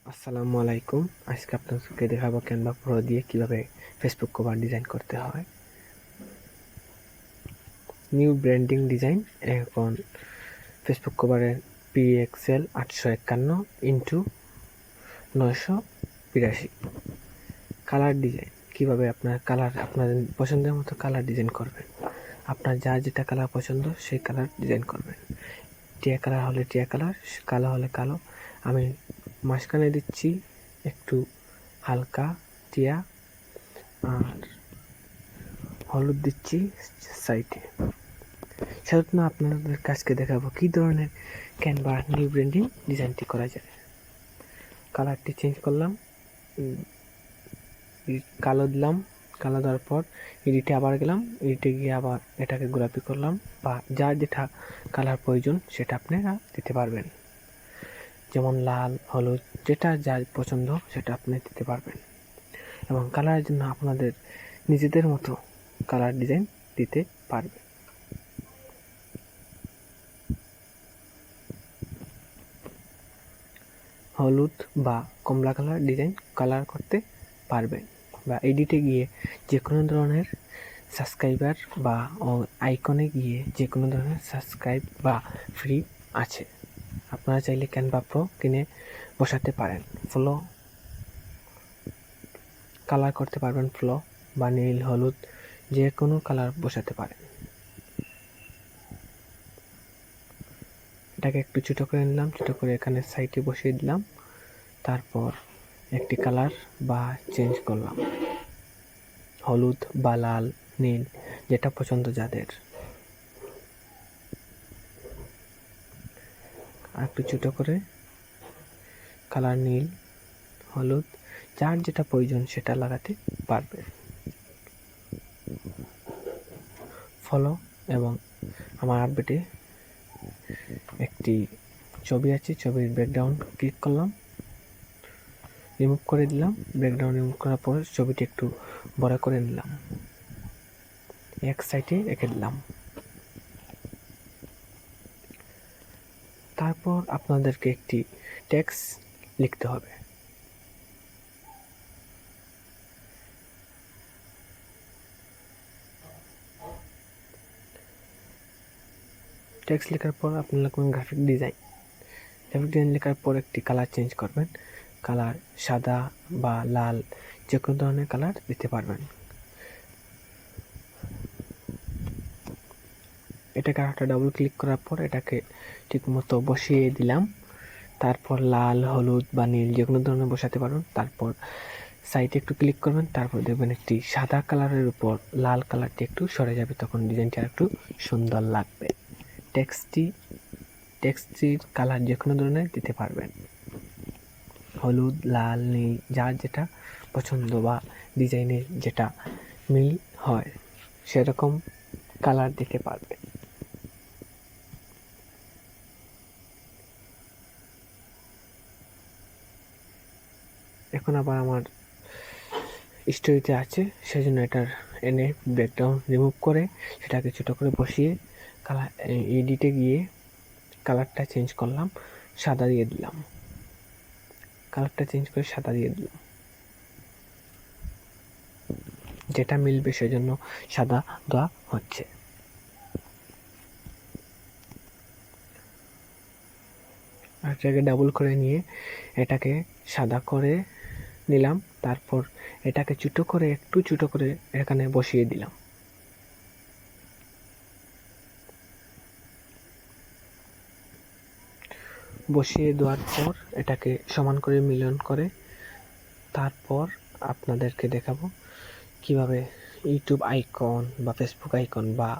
আসসালামু আলাইকুম। আজকে আপনাদেরকে দেখাবো ক্যানভা প্রো দিয়ে কিভাবে ফেসবুক কভার ডিজাইন করতে হয়। New branding design. এখন ফেসবুক কভারের পিএক্সএল 851x982 কালার ডিজাইন। কিভাবে আপনাদের পছন্দের মতো কালার ডিজাইন করবেন। আপনার যার যেটা কালার পছন্দ সেই কালার ডিজাইন করবেন। টিয়া কালার হলে টিয়া কালার, কালো হলে কালো। আমি মাঝখানে দিচ্ছি একটু হালকা টিয়া, আর হলুদ দিচ্ছি সাইডে। সেজন্য আপনাদের কাছকে দেখাবো কী ধরনের ক্যানভা নিউ ব্র্যান্ডিং ডিজাইনটি করা যায়। কালারটি চেঞ্জ করলাম, কালো দিলাম। কালো দেওয়ার পর এডিটে আবার গেলাম, এডিটে গিয়ে আবার এটাকে গোলাপি করলাম, বা যার যেটা কালার প্রয়োজন সেটা আপনারা দিতে পারবেন। যেমন লাল, হলুদ, যেটা যার পছন্দ সেটা আপনি দিতে পারবেন। এবং কালারের জন্য আপনাদের নিজেদের মতো কালার ডিজাইন দিতে পারবেন। হলুদ বা কমলা কালার ডিজাইন কালার করতে পারবেন, বা এডিটে গিয়ে যে কোনো ধরনের সাবস্ক্রাইবার বা আইকনে গিয়ে যে কোনো ধরনের সাবস্ক্রাইব বা ফ্রি আছে। আপনারা চাইলে ক্যানভা প্রো কিনে বসাতে পারেন। ফ্লো কালার করতে পারবেন, ফ্লো বা নীল, হলুদ, যে কোনো কালার বসাতে পারেন। এটাকে একটু ছোটো করে নিলাম, ছোটো করে এখানে সাইডে বসিয়ে দিলাম। তারপর একটি কালার বা চেঞ্জ করলাম, হলুদ বা লাল, নীল, যেটা পছন্দ যাদের। আর একটু ছোটো করে কালার নীল, হলুদ, যার যেটা প্রয়োজন সেটা লাগাতে পারবে। ফলো এবং আমার আপডেটে একটি ছবি আছে, ছবির ব্যাকগ্রাউন্ড ক্লিক করলাম, রিমুভ করে দিলাম। ব্যাকগ্রাউন্ড রিমুভ করার পর ছবিটি একটু বড় করে নিলাম, এক সাইডে রেখে দিলাম। তারপর আপনাদেরকে একটি টেক্সট লিখতে হবে। টেক্সট লেখার পর আপনারা কোন গ্রাফিক ডিজাইন লেখার পর একটি কালার চেঞ্জ করবেন। কালার সাদা বা লাল, যে কোনো ধরনের কালার দিতে পারবেন। এটাকে একটা ডাবল ক্লিক করার পর এটাকে ঠিক মতো বসিয়ে দিলাম। তারপর লাল, হলুদ বা নীল যে কোনো ধরনের বসাতে পারবেন। তারপর সাইডে একটু ক্লিক করবেন, তারপর দেখবেন একটি সাদা কালারের উপর লাল কালারটি একটু সরে যাবে, তখন ডিজাইনটা একটু সুন্দর লাগবে। টেক্সটির কালার যে কোনো ধরনের দিতে পারবেন, হলুদ, লাল, নীল, যার যেটা পছন্দ বা ডিজাইনের যেটা মিল হয় সেরকম কালার দিতে পারবেন। এখন আবার আমার স্টোরিতে আছে, সেজন্য এটার এনে ব্যাকগ্রাউন্ড রিমুভ করে সেটাকে ছোটো করে বসিয়ে কালার এডিটে গিয়ে কালারটা চেঞ্জ করলাম, সাদা দিয়ে দিলাম। কালারটা চেঞ্জ করে সাদা দিয়ে দিলাম, যেটা মিলবে সেজন্য সাদা দেওয়া হচ্ছে। আর এটাকে ডাবল করে নিয়ে এটাকে সাদা করে নিলাম। তারপর এটাকে একটু ছোটো করে এখানে বসিয়ে দিলাম। বসিয়ে দেওয়ার পর এটাকে সমান করে মিলন করে তারপর আপনাদেরকে দেখাবো কিভাবে ইউটিউব আইকন বা ফেসবুক আইকন বা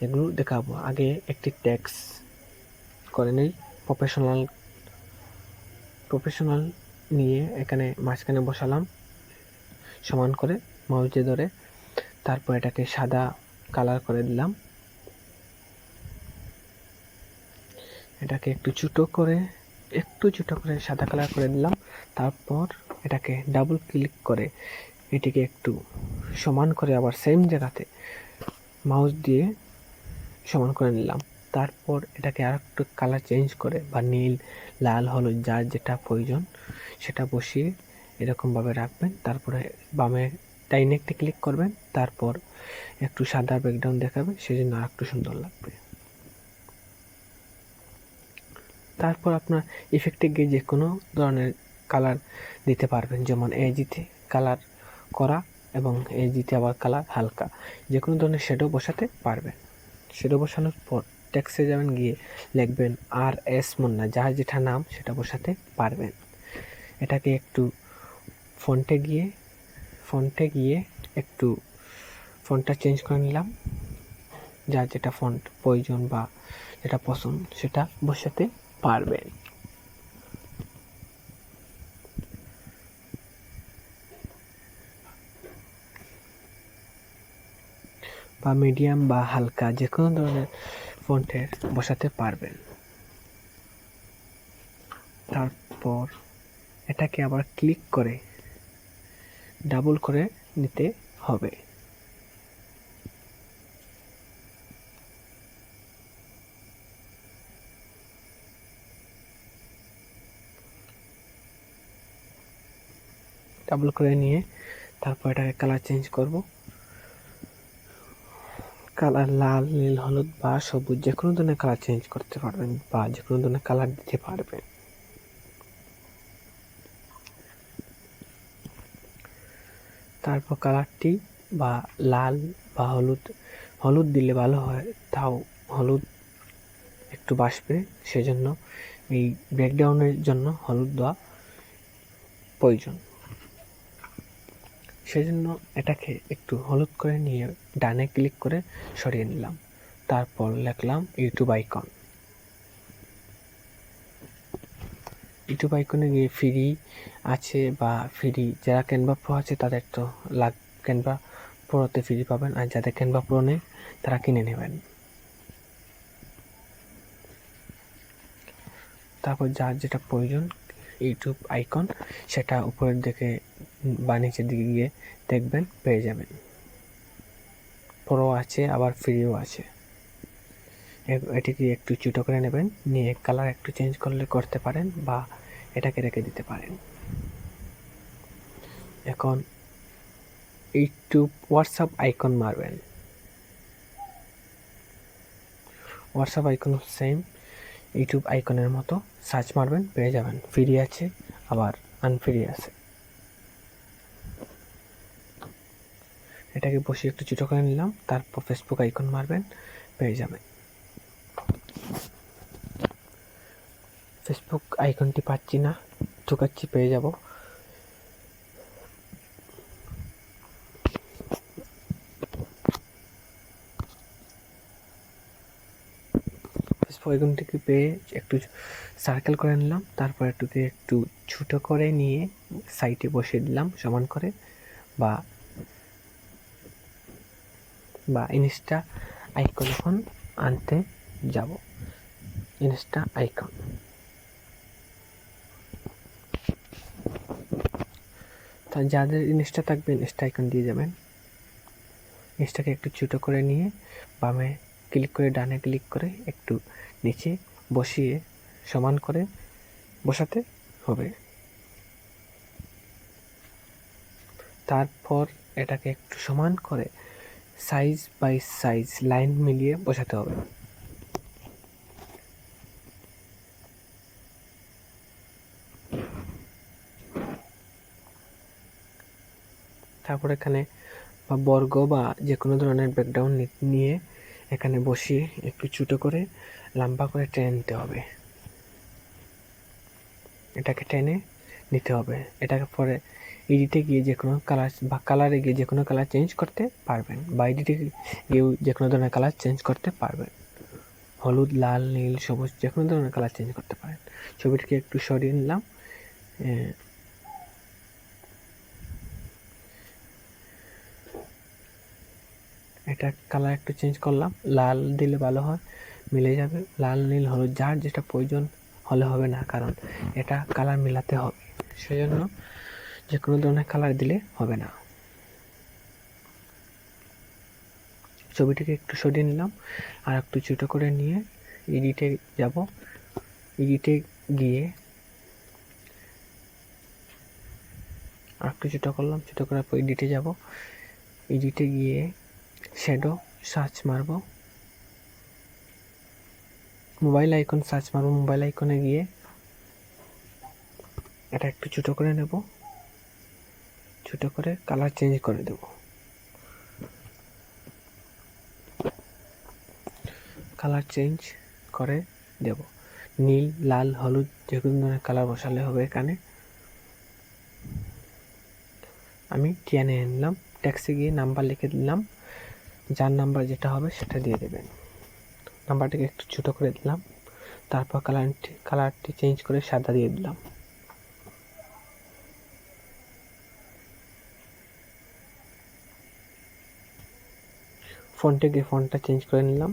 এগুলো দেখাবো। আগে একটি টেক্সট করে নেই, প্রফেশনাল নিয়ে এখানে মাঝখানে বসালাম সমান করে মাউস দিয়ে ধরে। তারপর এটাকে সাদা কালার করে দিলাম, এটাকে একটু ছোটো করে সাদা কালার করে দিলাম। তারপর এটাকে ডাবল ক্লিক করে এটিকে একটু সমান করে আবার সেম জায়গাতে মাউস দিয়ে সমান করে নিলাম। তারপর এটাকে আর একটু কালার চেঞ্জ করে বা নীল, লাল, হলুদ, যার যেটা প্রয়োজন সেটা বসিয়ে এরকমভাবে রাখবেন। তারপরে বামে ডাইনে একটা ক্লিক করবেন, তারপর একটু সাদা ব্যাকগ্রাউন্ড দেখাবে, সেজন্য আর একটু সুন্দর লাগবে। তারপর আপনার ইফেক্টে গিয়ে যে কোনো ধরনের কালার দিতে পারবেন, যেমন এজিতে কালার করা এবং এজিতে আবার কালার হালকা, যে কোনো ধরনের শ্যাডো বসাতে পারবেন। শ্যাডো বসানোর পর টেক্সটে যাবেন, গিয়ে লিখবেন RS মুন্না, যার যেটা নাম সেটা বসাতে পারবেন। এটাকে একটু ফন্টে গিয়ে একটু ফন্টটা চেঞ্জ করে নিলাম, যার যেটা ফন্ট প্রয়োজন বা যেটা পছন্দ সেটা বসাতে পারবেন। বা মিডিয়াম বা হালকা যে কোনো ধরনের ফন্টের বসাতে পারবেন। তারপর এটাকে আবার ক্লিক করে ডাবল করে নিতে হবে। ডাবল করে নিয়ে তারপর এটাকে কালার চেঞ্জ করব। কালার লাল, নীল, হলুদ বা সবুজ যে কোনো ধরনের কালার চেঞ্জ করতে পারবেন বা যে কোনো ধরনের কালার দিতে পারবেন। তারপর কালারটি বা লাল বা হলুদ দিলে ভালো হয়, তাও হলুদ একটু বাসবে, সেজন্য এই ব্যাকগ্রাউন্ডের জন্য হলুদ দেওয়া প্রয়োজন। সেজন্য এটাকে একটু হলুদ করে নিয়ে ডানে ক্লিক করে সরিয়ে নিলাম। তারপর লিখলাম ইউটিউব আইকন। ইউটিউব আইকনে গিয়ে ফ্রি আছে বা ফ্রি যারা ক্যানভা প্রো আছে তাদের তো ক্যানভা প্রোতে ফ্রি পাবেন, আর যাদের ক্যানভা প্রো নেই তারা কিনে নেবেন। তারপর যার যেটা প্রয়োজন ইউটিউব আইকন সেটা উপরের দিকে বা নিচের দিকে গিয়ে দেখবেন পেয়ে যাবেন। প্রো আছে আবার ফ্রিও আছে। এটিকে একটু ছোটো করে নেবেন, নিয়ে কালার একটু চেঞ্জ করতে পারেন বা এটাকে রেখে দিতে পারেন। এখন ইউটিউব হোয়াটসঅ্যাপ আইকন মারবেন। হোয়াটসঅ্যাপ আইকন সেম ইউটিউব আইকনের মতো সার্চ মারবেন, পেয়ে যাবেন। ফ্রি আছে আবার আনফ্রি আছে। এটাকে বসিয়ে একটু ছোটো করে নিলাম, তারপর ফেসবুক আইকন মারবেন, পেয়ে যাবেন। ফেসবুক আইকনটি পাচ্ছি না, ঢুকাচ্ছি, পেয়ে যাব। ফেসবুক আইকনটিকে পেয়ে একটু সার্কেল করে নিলাম, তারপর এটাকে একটু ছোটো করে নিয়ে সাইডে বসিয়ে দিলাম সমান করে, বা ইনস্টা আইকন এখন আনতে যাব। ইনস্টা আইকন তা যাদের ইনস্টা থাকবে ইনস্টা আইকন দিয়ে যাবেন। ইনস্টাকে একটু ছোটো করে নিয়ে বামে ক্লিক করে ডানে ক্লিক করে একটু নিচে বসিয়ে সমান করে বসাতে হবে। তারপর এটাকে একটু সমান করে সাইজ বাই সাইজ লাইন মিলিয়ে বসাতে হবে। তারপর এখানে বা বর্গ বা যে কোনো ধরনের ব্যাকগ্রাউন্ড নিয়ে এখানে বসিয়ে একটু ছোটো করে লম্বা করে টেনে নিতে হবে। এটাকে টেনে নিতে হবে। এটাকে পরে এডিটে গিয়ে যে কোনো কালার বা কালারে গিয়ে যে কোনো কালার চেঞ্জ করতে পারবেন, বা এডিটে গিয়েও যে কোনো ধরনের কালার চেঞ্জ করতে পারবেন। হলুদ, লাল, নীল, সবুজ যে কোনো ধরনের কালার চেঞ্জ করতে পারেন। ছবিটিকে একটু সরিয়ে নিলাম, এটা কালার একটু চেঞ্জ করলাম, লাল দিলে ভালো হয়, মিলে যাবে। লাল, নীল, হলুদ যার যেটা প্রয়োজন হলে হবে না, কারণ এটা কালার মিলাতে হবে, সেজন্য যে কোনো ধরনের কালার দিলে হবে না। ছবিটিকে একটু সরিয়ে নিলাম, আর একটু ছোটো করে নিয়ে এডিটে যাব। এডিটে গিয়ে আর একটু ছোটো করলাম, ছোটো করার পর এডিটে যাব, এডিটে গিয়ে শ্যাডো সার্চ মারব, মোবাইল আইকন সার্চ মারব, মোবাইল আইকনে গিয়ে এটা একটু ছোটো করে নেব, ছোটো করে কালার চেঞ্জ করে দেব। কালার চেঞ্জ করে দেব, নীল, লাল, হলুদ যে কোনো ধরনের কালার বসালে হবে। এখানে আমি টিয়ানে নিলাম, ট্যাক্সে গিয়ে নাম্বার লিখে দিলাম, যার নাম্বার যেটা হবে সেটা দিয়ে দেবেন। নাম্বারটাকে একটু ছোটো করে দিলাম, তারপর কালারটি চেঞ্জ করে সাদা দিয়ে দিলাম। ফন্টে গিয়ে ফন্টটা চেঞ্জ করে নিলাম,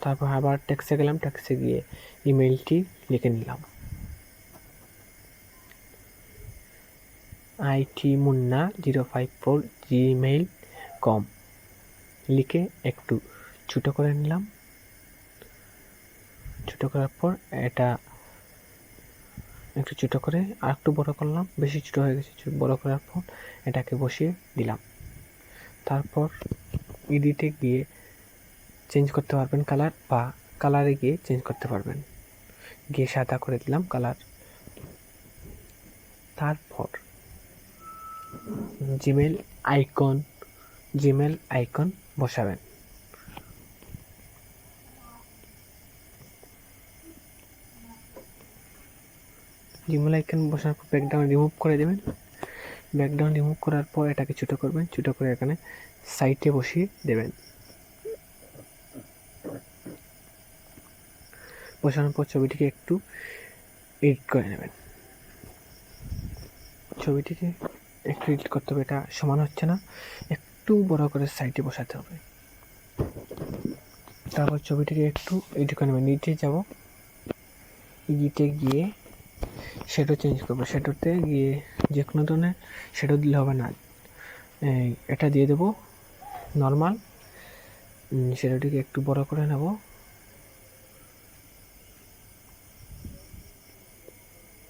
তারপর আবার ট্যাক্সে গেলাম, ট্যাক্সে গিয়ে ইমেলটি লিখে নিলাম, itmunna054@gmail.com লিখে একটু ছোটো করে নিলাম। ছোটো করার পর এটা একটু ছোটো করে আর একটু বড়ো করলাম, বেশি ছোটো হয়ে গেছে, বড়ো করার পর এটাকে বসিয়ে দিলাম। তারপর এডিটে গিয়ে চেঞ্জ করতে পারবেন কালার, বা কালারে গিয়ে চেঞ্জ করতে পারবেন, গিয়ে সাদা করে দিলাম কালার। তারপর জিমেল আইকন বসাবেন। জিমেল আইকন বসানোর পর ব্যাকগ্রাউন্ড রিমুভ করে দেবেন। ব্যাকগ্রাউন্ড রিমুভ করার পর এটাকে ছোটো করবেন, ছোটো করে এখানে সাইডে বসিয়ে দেবেন। বসানোর পর ছবিটিকে একটু এডিট করে নেবেন। ছবিটিকে একটু এডিট করতে হবে, এটা সমান হচ্ছে না, একটু বড় করে সাইডে বসাতে হবে। তারপর ছবিটিকে একটু এডিট করে নেবেন। এডিটে যাব, এডিটে গিয়ে শ্যাডো চেঞ্জ করবো, শ্যাডোতে গিয়ে যে কোনো ধরনের শ্যাডো দিলে হবে না, এটা দিয়ে দেবো নর্মাল। শ্যাডোটিকে একটু বড় করে নেব,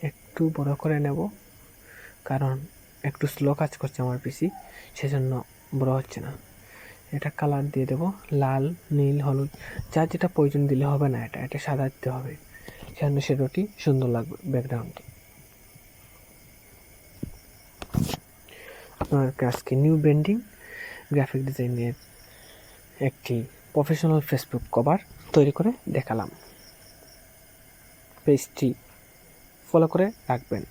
একটু বড় করে নেব, কারণ একটু স্লো কাজ করছে আমার পিসি, সেজন্য বড় হচ্ছে না। এটা কালার দিয়ে দেব, লাল, নীল, হলুদ, যা যেটা প্রয়োজন দিলে হবে না, এটা সাদা দিতে হবে, সেজন্য শ্যাডোটি সুন্দর লাগবে ব্যাকগ্রাউন্ডটি। আপনাদেরকে আজকে নিউ ব্র্যান্ডিং গ্রাফিক ডিজাইনের একটি প্রফেশনাল ফেসবুক কভার তৈরি করে দেখালাম। পেজটি ফলো করে রাখবেন।